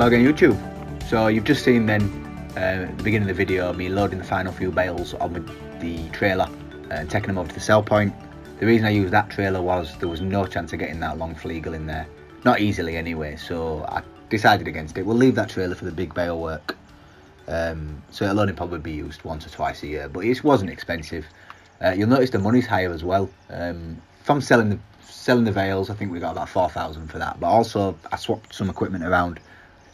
Hello again YouTube. So you've just seen then at the beginning of the video me loading the final few bales on with the trailer and taking them over to the sell point. The reason I used that trailer was there was no chance of getting that long fleagle in there, not easily anyway, so I decided against it. We'll leave that trailer for the big bale work, so it'll only probably be used once or twice a year, but it wasn't expensive. You'll notice the money's higher as well. From selling the bales, I think we got about 4,000 for that, but also I swapped some equipment around.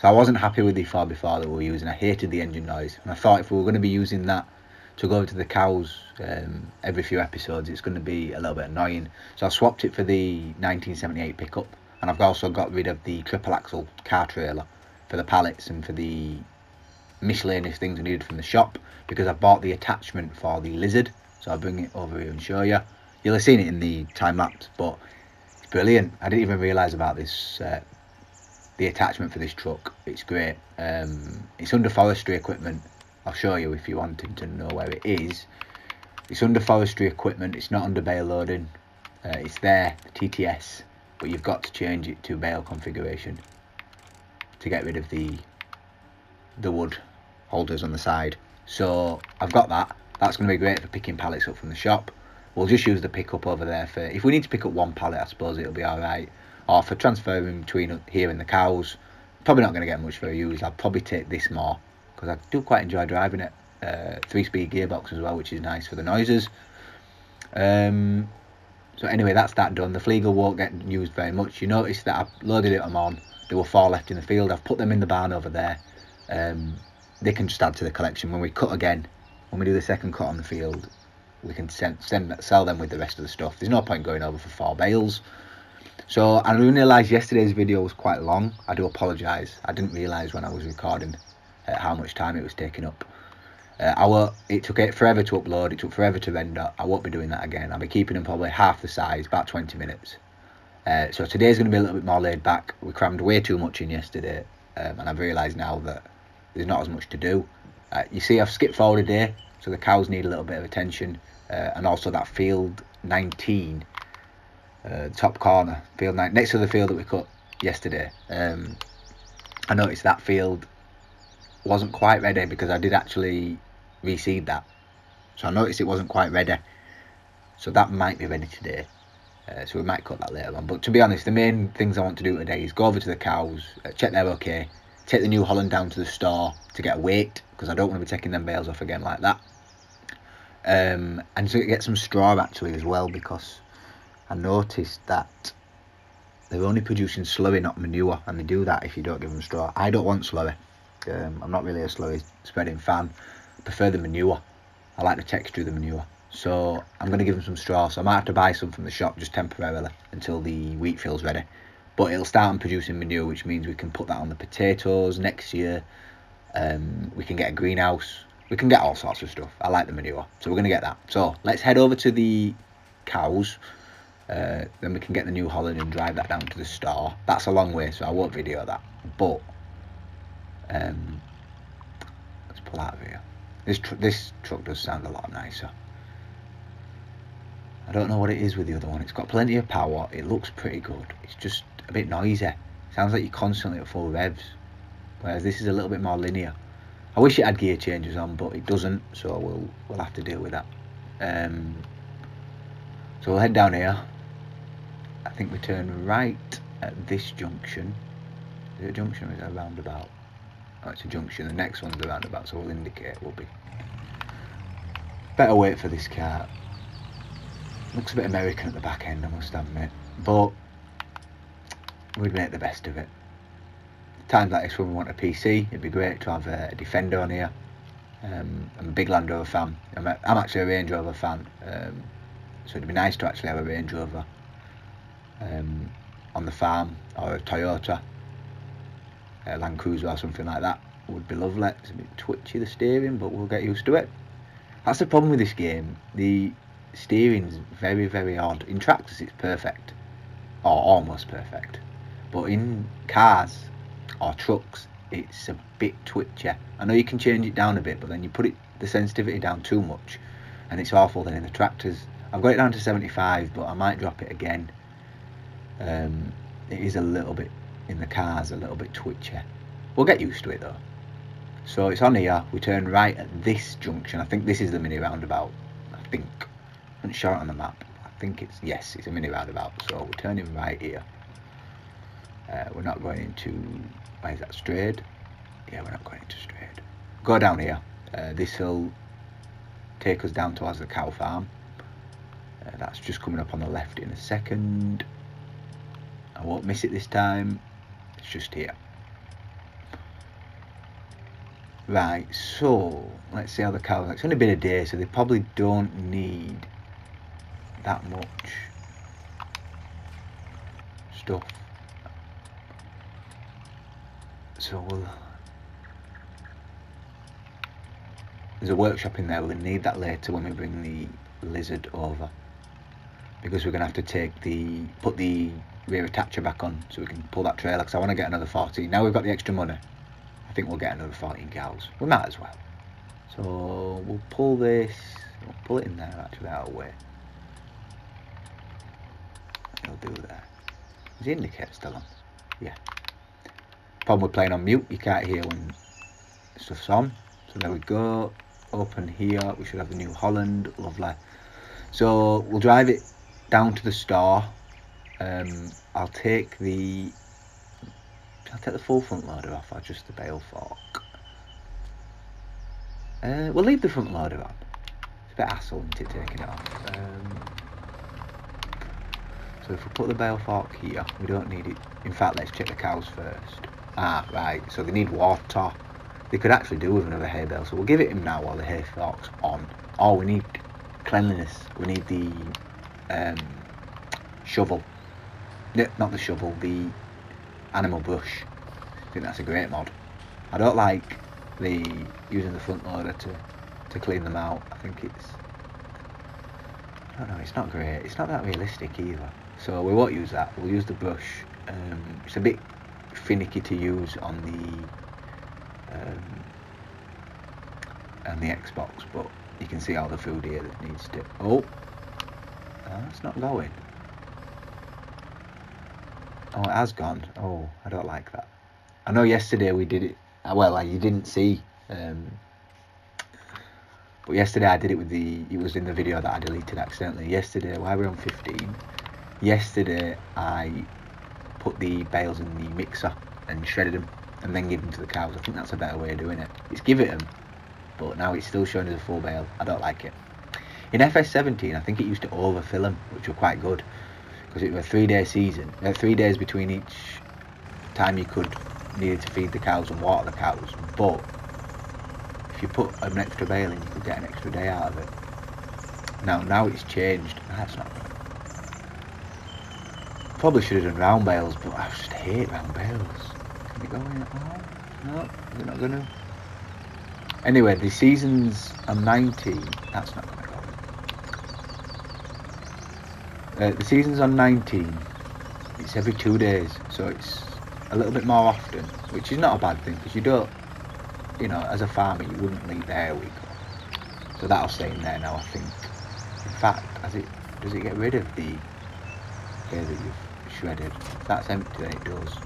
So I wasn't happy with the 4x4 that we were using. I hated the engine noise, and I thought if we were going to be using that to go over to the cows every few episodes, it's going to be a little bit annoying. So I swapped it for the 1978 pickup, and I've also got rid of the triple axle car trailer for the pallets and for the miscellaneous things I needed from the shop, because I bought the attachment for the Lizard. So I'll bring it over here and show you. You'll have seen it in the time lapse, but it's brilliant. I didn't even realise about this. The attachment for this truck, it's great. It's under forestry equipment. I'll show you if you wanted to know where it is. It's under forestry equipment. It's not under bale loading. It's there, the TTS, but you've got to change it to bale configuration to get rid of the wood holders on the side. So I've got that. That's going to be great for picking pallets up from the shop. We'll just use the pickup over there for if we need to pick up one pallet. I suppose it'll be all right. Or for transferring between here and the cows, probably not going to get much for a use. I'll probably take this more because I do quite enjoy driving it. 3-speed gearbox as well, which is nice for the noises. So anyway, that's that done. The fleagle won't get used very much. You notice that I've loaded it on. There were 4 left in the field. I've put them in the barn over there. They can just add to the collection. When we cut again, when we do the second cut on the field, we can sell them with the rest of the stuff. There's no point going over for 4 bales. So I realised yesterday's video was quite long. I do apologise. I didn't realise when I was recording how much time it was taking up. It took forever to upload. It took forever to render. I won't be doing that again. I'll be keeping them probably half the size, about 20 minutes. So today's going to be a little bit more laid back. We crammed way too much in yesterday, and I've realised now that there's not as much to do. You see, I've skipped forward a day, so the cows need a little bit of attention, and also that field 19, top corner, field 9, next to the field that we cut yesterday. I noticed that field wasn't quite ready because I did actually reseed that. So I noticed it wasn't quite ready. So that might be ready today. So we might cut that later on. But to be honest, the main things I want to do today is go over to the cows, check they're okay, take the New Holland down to the store to get a weight, because I don't want to be taking them bales off again like that. And to get some straw actually as well, because I noticed that they're only producing slurry, not manure, and they do that if you don't give them straw. I don't want slurry. I'm not really a slurry spreading fan. I prefer the manure. I like the texture of the manure. So I'm going to give them some straw. So I might have to buy some from the shop just temporarily until the wheat field's ready. But it'll start on producing manure, which means we can put that on the potatoes next year. We can get a greenhouse. We can get all sorts of stuff. I like the manure. So we're going to get that. So let's head over to the cows. Then we can get the New Holland and drive that down to the store. That's a long way, so I won't video that. But let's pull out of here. This truck does sound a lot nicer. I don't know what it is with the other one. It's got plenty of power. It looks pretty good. It's just a bit noisy. Sounds like you're constantly at full revs. Whereas this is a little bit more linear. I wish it had gear changes on, but it doesn't. So we'll have to deal with that. So we'll head down here. I think we turn right at this junction. Is it a junction or is it a roundabout? Oh, it's a junction. The next one's a roundabout, so we'll indicate. We'll be better wait for this car. Looks a bit American at the back end, I must admit, but we'd make the best of it. Times like this when we want a PC, it'd be great to have a Defender on here. I'm a big Land Rover fan. I'm actually a Range Rover fan, so it'd be nice to actually have a Range Rover on the farm, or a Toyota, a Land Cruiser or something like that. Would be lovely. It's a bit twitchy, the steering, but we'll get used to it. That's the problem with this game. The steering's very, very odd. In tractors it's perfect, or almost perfect, but in cars or trucks it's a bit twitchy. I know you can change it down a bit, but then you put the sensitivity down too much and it's awful. Then in the tractors I've got it down to 75, but I might drop it again. It is a little bit, in the cars, a little bit twitchy. We'll get used to it though. So it's on here, we turn right at this junction. I think this is the mini roundabout. I think. I'm not sure on the map. I think it's, yes, it's a mini roundabout. So we're turning right here. We're not going into, where is that, Strayed? Yeah, we're not going into Strayed. Go down here. This will take us down towards the cow farm. That's just coming up on the left in a second. I won't miss it this time. It's just here. Right, so let's see how the cows. It's only been a day, so they probably don't need that much stuff. So there's a workshop in there. We'll need that later when we bring the lizard over, because we're gonna have to put the rear attacher back on so we can pull that trailer. Because I want to get another 14. Now we've got the extra money, I think we'll get another 14 cows. We might as well. So we'll pull this. We'll pull it in there actually out of the way. It'll do there. Is the indicator still on? Yeah. Problem with playing on mute, you can't hear when stuff's on. So there we go. Open here. We should have the New Holland. Lovely. So we'll drive it down to the store. I'll take the full front loader off, or just the bale fork. We'll leave the front loader on. It's a bit hassle, isn't it, taking it off? So if we put the bale fork here, we don't need it. In fact, let's check the cows first. Ah, right, so they need water. They could actually do with another hay bale, so we'll give it him now while the hay fork's on. Oh, we need cleanliness. We need the shovel. No, not the shovel, the animal brush. I think that's a great mod. I don't like using the front loader to clean them out. I think I don't know, it's not great. It's not that realistic either. So we won't use that. We'll use the brush. It's a bit finicky to use on the Xbox, but you can see all the food here that needs to. Oh, it's not going. Oh, it has gone. Oh, I don't like that. I know yesterday we did it. Well, you didn't see. But yesterday I did it with it was in the video that I deleted accidentally. Yesterday, while we're on 15, yesterday I put the bales in the mixer and shredded them and then give them to the cows. I think that's a better way of doing it. It's give it them, but now it's still showing as a full bale. I don't like it. In FS17, I think it used to overfill them, which were quite good, because it was a 3-day season. 3 days between each time you needed to feed the cows and water the cows, but if you put an extra bale in, you could get an extra day out of it. Now it's changed. That's not good. Probably should have done round bales, but I just hate round bales. Can it go in? Oh, no, is it not going to? Anyway, the season's on 19. That's not going to go in. The season's on 19. It's every 2 days, so it's a little bit more often, which is not a bad thing, because you don't, as a farmer, you wouldn't leave there a week. So that'll stay in there now, I think. In fact, does it get rid of the hay that you've shredded? If that's empty, then it does.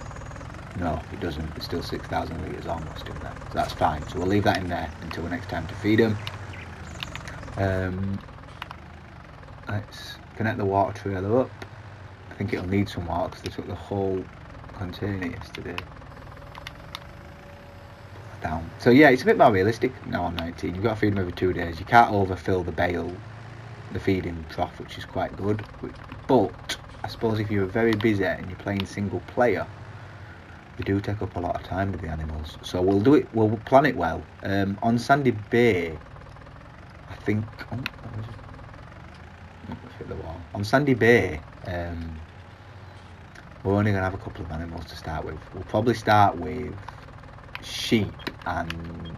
No, it doesn't. It's still 6,000 litres almost in there. So that's fine. So we'll leave that in there until the next time to feed them. Let's connect the water trailer up. I think it'll need some water because they took the whole container yesterday. Down. So yeah, it's a bit more realistic now on 19. You've got to feed them every 2 days. You can't overfill the feeding trough, which is quite good. But I suppose if you're very busy and you're playing single player, they do take up a lot of time with the animals. So we'll plan it well. On Sandy Bay, I think. Hit the wall. On Sandy Bay, we're only going to have a couple of animals to start with. We'll probably start with sheep and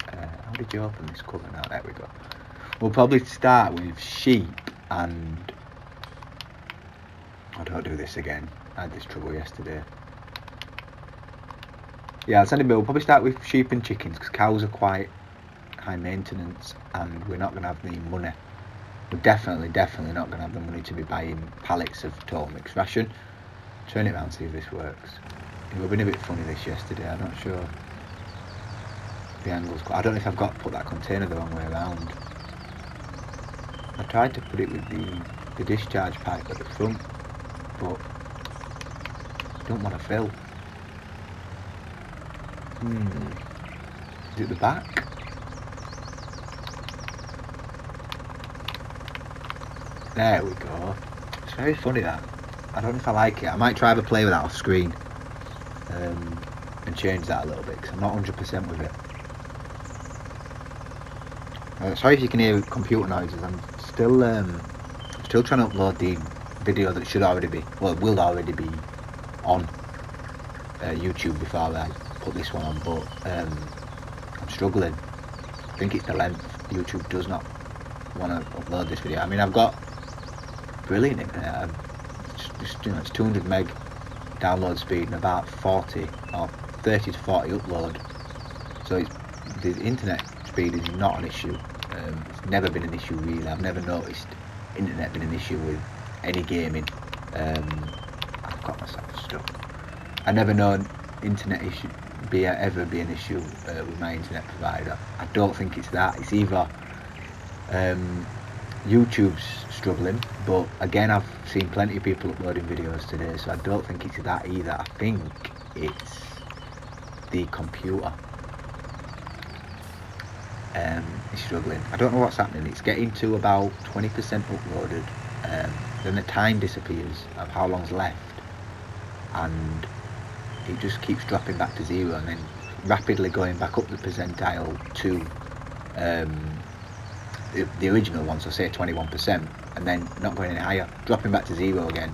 how did you open this cover now? There we go. We'll probably start with sheep and don't do this again. I had this trouble yesterday. Yeah, I'll send it. We'll probably start with sheep and chickens because cows are quite high maintenance and we're not going to have the money. We're definitely not going to have the money to be buying pallets of total mixed ration. Turn it around, see if this works. It would have been a bit funny this yesterday. I'm not sure the angle's quite... I don't know if I've got to put that container the wrong way around. I tried to put it with the discharge pipe at the front, but I don't want to fill. Is it the back? There we go. It's very funny that. I don't know if I like it. I might try to play with that off screen and change that a little bit, because I'm not 100% with it. Sorry if you can hear computer noises. I'm still trying to upload the video that should already be, well, will already be on YouTube before I put this one on, but I'm struggling. I think it's the length. YouTube does not want to upload this video. I mean, I've got brilliant internet. It's 200 meg download speed and about 40 or 30 to 40 upload. So the internet speed is not an issue. It's never been an issue really. I've never noticed internet being an issue with any gaming. I've got myself stuck. I never known internet issue ever be an issue with my internet provider. I don't think it's that. It's either YouTube's struggling, but again, I've seen plenty of people uploading videos today, so I don't think it's that either. I think it's the computer is struggling. I don't know what's happening. It's getting to about 20% uploaded, then the time disappears of how long's left, and it just keeps dropping back to 0 and then rapidly going back up the percentile to the original one, so say 21%, and then not going any higher, dropping back to 0 again,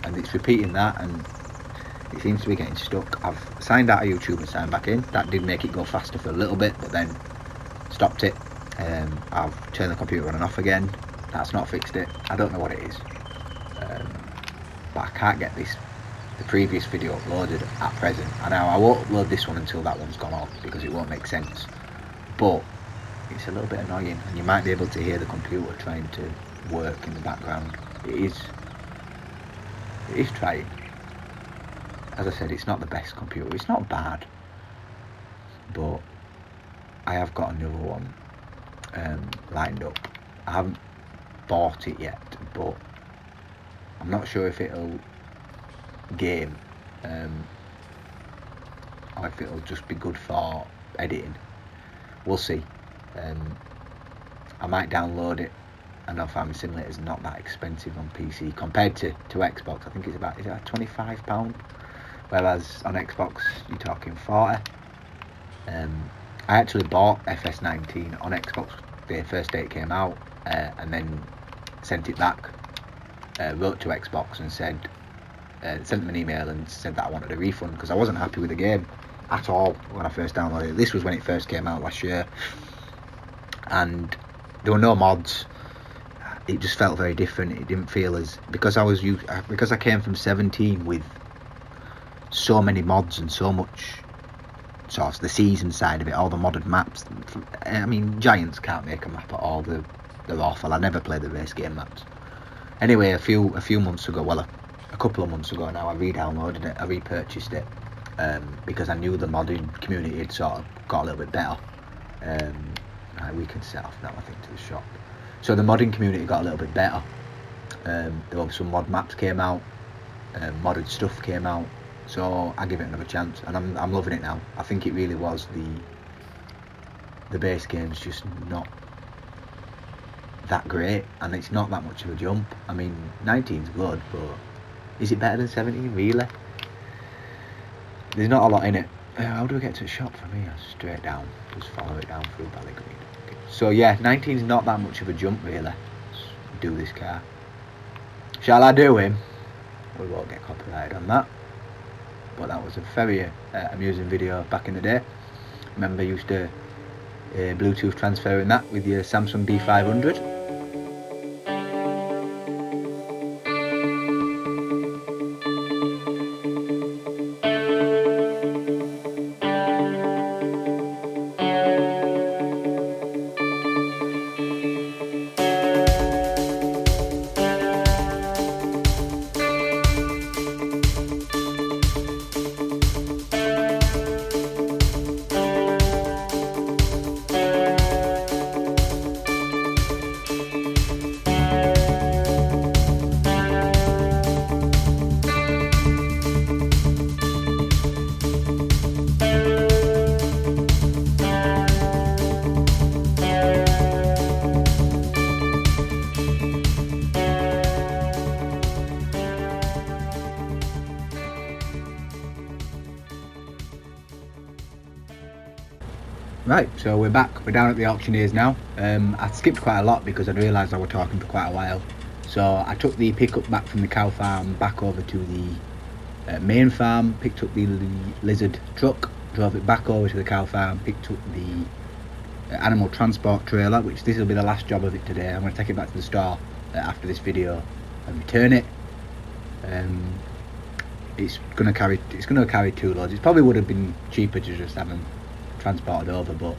and it's repeating that, and it seems to be getting stuck. I've signed out of YouTube and signed back in. That did make it go faster for a little bit, but then stopped it. I've turned the computer on and off again. That's not fixed it. I don't know what it is, but I can't get the previous video uploaded at present. And now I won't upload this one until that one's gone off, because it won't make sense, but it's a little bit annoying, and you might be able to hear the computer trying to work in the background. It is trying. As I said, it's not the best computer. It's not bad, but I have got another one lined up. I haven't bought it yet, but I'm not sure if it'll game or if it'll just be good for editing. We'll see. I might download it. I know Farming Simulator is not that expensive on PC compared to Xbox. I think it's about, is it £25? Whereas on Xbox you're talking 40. I actually bought FS19 on Xbox the first day it came out, and then sent it back. Wrote to Xbox and said, sent them an email and said that I wanted a refund, because I wasn't happy with the game at all when I first downloaded it. This was when it first came out last year, and there were no mods. It just felt very different. It didn't feel as, because I came from 17 with so many mods and so much sort of the season side of it, all the modded maps. I mean, Giants can't make a map at all. They're awful. I never play the race game maps. Anyway, a few months ago, well, a couple of months ago now, I re-downloaded it. I repurchased it because I knew the modding community had sort of got a little bit better. Right, we can set off now, I think, to the shop. So the modding community got a little bit better. There were some mod maps came out, modded stuff came out. So I give it another chance, and I'm loving it now. I think it really was the base game's just not that great, and it's not that much of a jump. I mean, 19's good, but is it better than 17 really? There's not a lot in it. How do we get to the shop from here? Straight down. Just follow it down through Valley Green. Okay. So yeah, 19's not that much of a jump really. Let's do this car. Shall I do him? We won't get copyrighted on that. But that was a very amusing video back in the day. Remember, you used to Bluetooth transferring that with your Samsung D500. Right, so we're back. We're down at the auctioneers now. I skipped quite a lot because I'd realised I was talking for quite a while. So I took the pickup back from the cow farm back over to the main farm, picked up the lizard truck, drove it back over to the cow farm, picked up the animal transport trailer, which this will be the last job of it today. I'm going to take it back to the store after this video and return it. It's going to carry 2 loads. It probably would have been cheaper to just have them transported over, but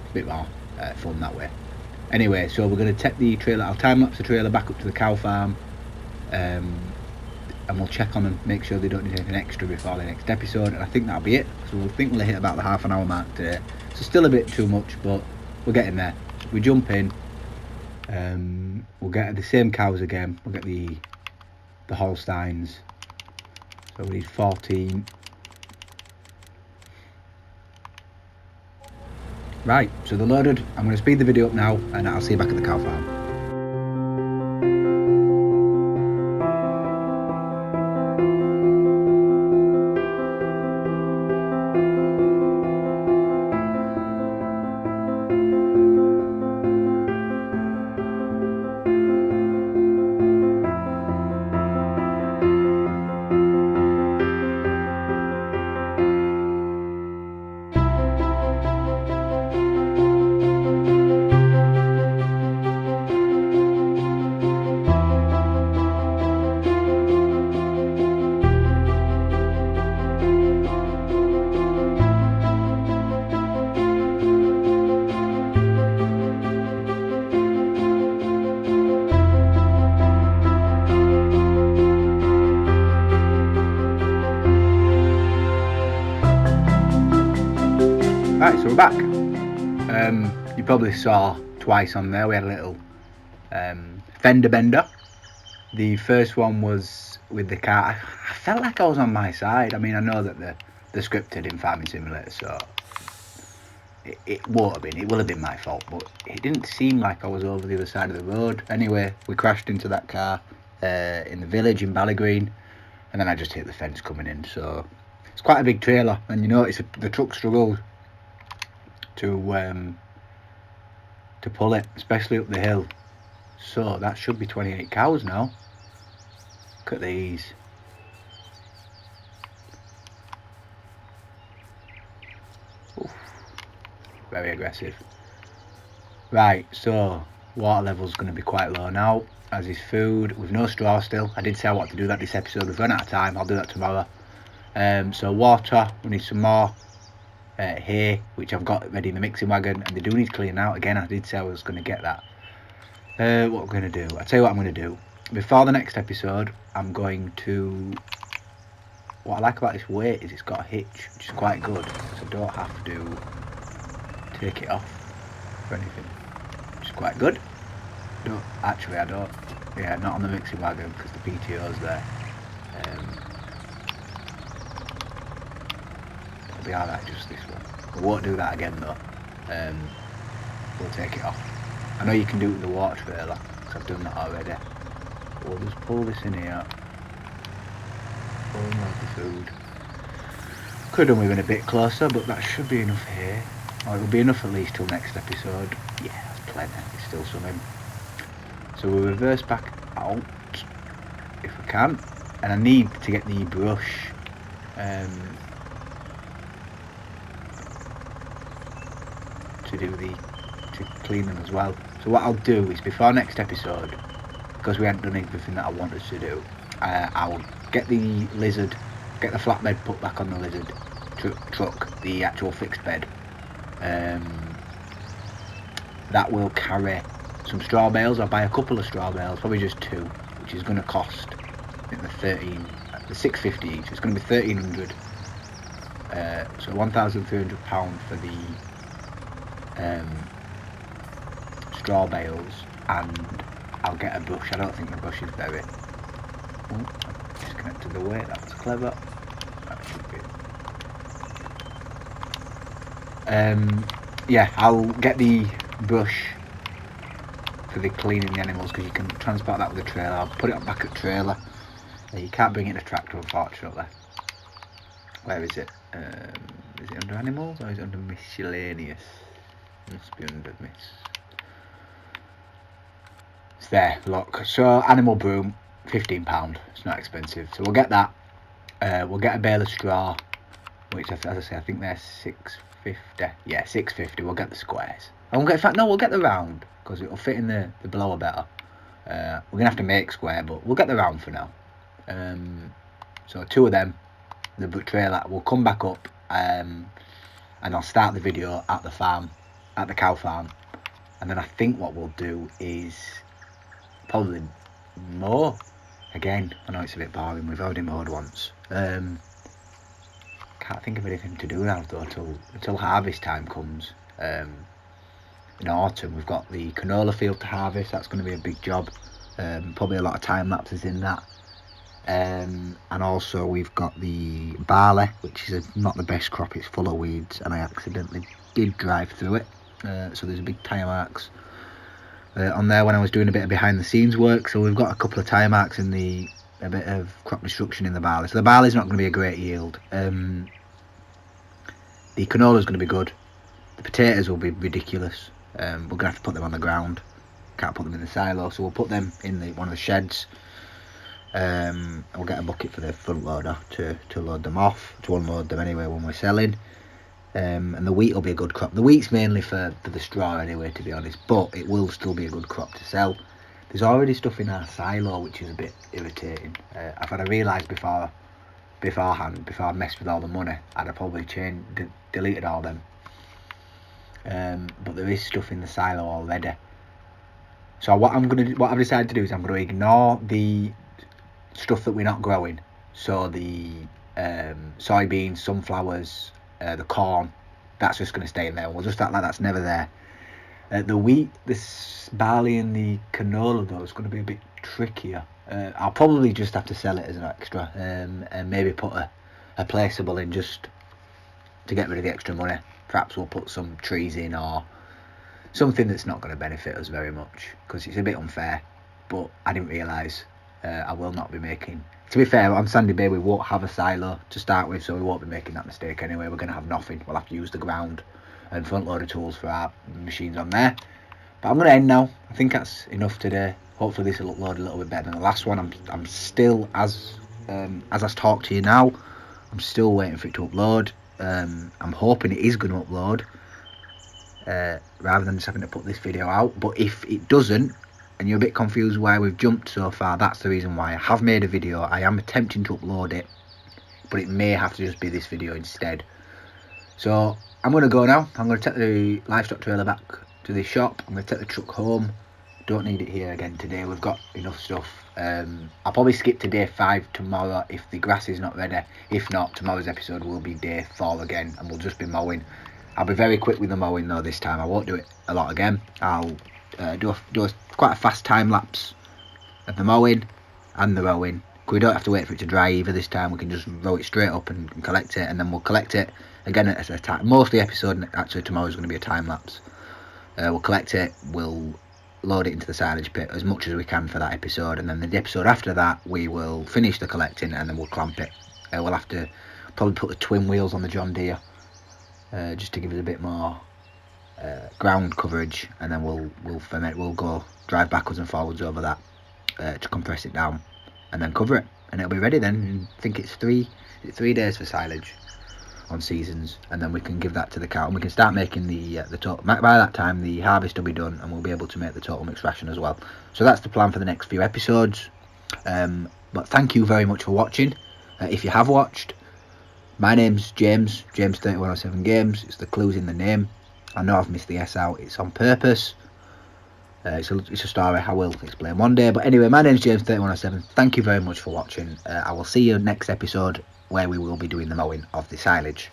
it's a bit more fun that way. Anyway, so we're going to take the trailer. I'll time lapse the trailer back up to the cow farm, and we'll check on them, make sure they don't need anything extra before the next episode, and I think that'll be it. So we'll hit about the half an hour mark today. So still a bit too much, but we're getting there. So if we jump in, we'll get the same cows again. We'll get the Holsteins. So we need 14. Right, so they're loaded. I'm going to speed the video up now, and I'll see you back at the cow farm. Right, so we're back. You probably saw twice on there. We had a little fender bender. The first one was with the car. I felt like I was on my side. I mean, I know that the scripted in Farming Simulator, so it won't have been. It will have been my fault, but it didn't seem like I was over the other side of the road. Anyway, we crashed into that car in the village in Ballygreen, and then I just hit the fence coming in. So it's quite a big trailer, and you notice the truck struggled to pull it, especially up the hill. So that should be 28 cows now. Look at these. Oof. Very aggressive. Right, so water level's going to be quite low now, as is food, with no straw still. I did say I wanted to do that this episode. We've run out of time. I'll do that tomorrow. So water, we need some more hay, which I've got ready in the mixing wagon, and they do need cleaning out. Again, I did say I was going to get that. What we're going to do, I'll tell you what I'm going to do. Before the next episode, I'm going to... What I like about this weight is it's got a hitch, which is quite good, so I don't have to take it off for anything, which is quite good. Actually, I don't. Yeah, not on the mixing wagon, because the PTO's there. It'll be alright just this one. We won't do that again though. We'll take it off. I know you can do it with the water trailer, because I've done that already. We'll just pull this in here. Pull out the food. Could have done with it a bit closer, but that should be enough here. Or it'll be enough at least till next episode. Yeah, that's plenty. It's still something. So we'll reverse back out if we can. And I need to get the brush to clean them as well. So what I'll do is, before next episode, because we haven't done everything that I want us to do, I'll get the lizard, get the flatbed put back on the lizard truck, the actual fixed bed. That will carry some straw bales. I'll buy a couple of straw bales, probably just 2, which is going to cost, I think, the £6.50 each. It's going to be 1,300. So £1,300 for the straw bales, and I'll get a brush. I don't think the brush is very... Oh, disconnected the weight. That was clever. That should be... yeah, I'll get the brush for the cleaning the animals, because you can transport that with a trailer. I'll put it back at trailer. You can't bring it in a tractor, unfortunately. Where is it? Is it under animals or is it under miscellaneous? Must be under It's there, look. So animal broom, £15. It's not expensive. So we'll get that. We'll get a bale of straw, which, as I say, I think they're £6.50. Yeah, £6.50. We'll get the squares. We'll get the round because it'll fit in the blower better. We're gonna have to make square, but we'll get the round for now. So 2 of them. The trailer will come back up, and I'll start the video at the farm, at the cow farm, and then I think what we'll do is probably mow again. I know it's a bit boring. We've already mowed once. Can't think of anything to do now though until harvest time comes. In autumn we've got the canola field to harvest. That's going to be a big job. Probably a lot of time lapses in that. And also we've got the barley, which is not the best crop. It's full of weeds, and I accidentally did drive through it. So there's a big tyre marks on there when I was doing a bit of behind the scenes work. So we've got a couple of tyre marks in a bit of crop destruction in the barley. So the barley's not going to be a great yield. The canola's going to be good. The potatoes will be ridiculous. We're going to have to put them on the ground. Can't put them in the silo, so we'll put them in one of the sheds. We'll get a bucket for the front loader to load them off, to unload them anyway when we're selling. And the wheat will be a good crop. The wheat's mainly for the straw anyway, to be honest, but it will still be a good crop to sell. There's already stuff in our silo which is a bit irritating. I've had to realise beforehand, before I messed with all the money, I'd have probably deleted all them. But there is stuff in the silo already. So what I've decided to do is I'm going to ignore the stuff that we're not growing. So the soybeans, sunflowers, the corn, that's just going to stay in there. We'll just act like that's never there. The wheat, the barley and the canola though is going to be a bit trickier. I'll probably just have to sell it as an extra, and maybe put a placeable in just to get rid of the extra money. Perhaps we'll put some trees in or something that's not going to benefit us very much, because it's a bit unfair. But I didn't realise I will not be making. To be fair, on Sandy Bay we won't have a silo to start with, so we won't be making that mistake anyway. We're going to have nothing. We'll have to use the ground and front loader tools for our machines on there. But I'm going to end now. I think that's enough today. Hopefully this will upload a little bit better than the last one. I'm still, as I talk to you now, I'm still waiting for it to upload. I'm hoping it is going to upload, rather than just having to put this video out. But if it doesn't, and you're a bit confused why we've jumped so far, that's the reason why. I have made a video. I am attempting to upload it, but it may have to just be this video instead. So I'm going to go now. I'm going to take the livestock trailer back to the shop. I'm going to take the truck home. Don't need it here again today. We've got enough stuff. I'll probably skip to day 5 tomorrow if the grass is not ready. If not, tomorrow's episode will be day 4 again, and we'll just be mowing. I'll be very quick with the mowing though this time. I won't do it a lot again. I'll do quite a fast time lapse of the mowing and the rowing. We don't have to wait for it to dry either this time. We can just row it straight up and collect it, and then we'll collect it again at a time. Most of the episode, actually tomorrow, is going to be a time lapse. We'll collect it, we'll load it into the silage pit as much as we can for that episode, and then the episode after that we will finish the collecting and then we'll clamp it. We'll have to probably put the twin wheels on the John Deere, just to give it a bit more ground coverage, and then we'll go drive backwards and forwards over that to compress it down and then cover it, and it'll be ready then. I think it's 3 days for silage on seasons, and then we can give that to the cow and we can start making the total. By that time the harvest will be done and we'll be able to make the total mixed ration as well. So that's the plan for the next few episodes. But thank you very much for watching. If you have watched, my name's James 3107 Games. It's the clues in the name. I know I've missed the S out, it's on purpose. It's a story I will explain one day. But anyway, my name's James 3107. Thank you very much for watching. I will see you next episode, where we will be doing the mowing of the silage.